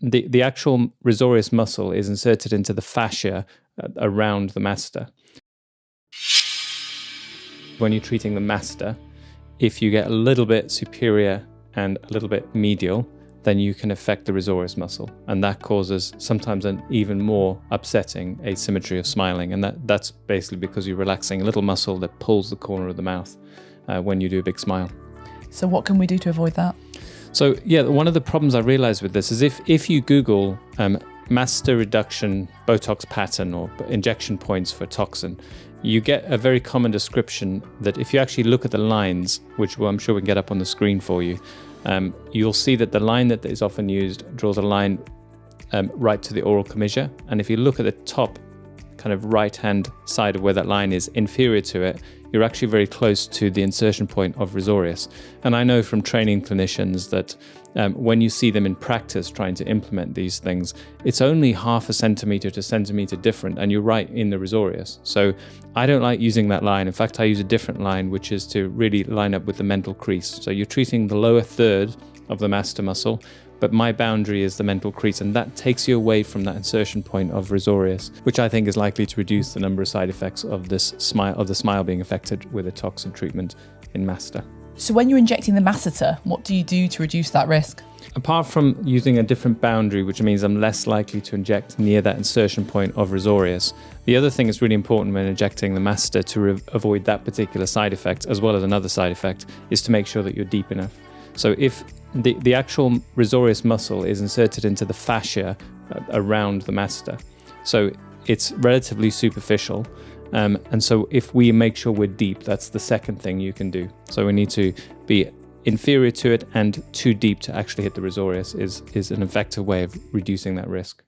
the actual Risorius muscle is inserted into the fascia around the masseter. When you're treating the masseter, if you get a little bit superior and a little bit medial, then you can affect the Risorius muscle. And that causes sometimes an even more upsetting asymmetry of smiling. And that's basically because you're relaxing a little muscle that pulls the corner of the mouth when you do a big smile. So what can we do to avoid that? So yeah, one of the problems I realized with this is if you Google masseter reduction Botox pattern or injection points for toxin, you get a very common description that if you actually look at the lines, which I'm sure we can get up on the screen for you, you'll see that the line that is often used draws a line right to the oral commissure. And if you look at the top kind of right-hand side of where that line is inferior to it, you're actually very close to the insertion point of Risorius. And I know from training clinicians that when you see them in practice trying to implement these things, it's only 0.5 centimeter to centimeter different, and you're right in the Risorius. So I don't like using that line. In fact, I use a different line, which is to really line up with the mental crease. So you're treating the lower third of the masseter muscle, but my boundary is the mental crease, and that takes you away from that insertion point of Risorius, which I think is likely to reduce the number of side effects of the smile being affected with a toxin treatment in masseter. So when you're injecting the masseter, what do you do to reduce that risk? Apart from using a different boundary, which means I'm less likely to inject near that insertion point of Risorius, the other thing that's really important when injecting the masseter to avoid that particular side effect, as well as another side effect, is to make sure that you're deep enough. So if the actual Risorius muscle is inserted into the fascia around the masseter, so it's relatively superficial. And so if we make sure we're deep, that's the second thing you can do. So we need to be inferior to it, and too deep to actually hit the Risorius is an effective way of reducing that risk.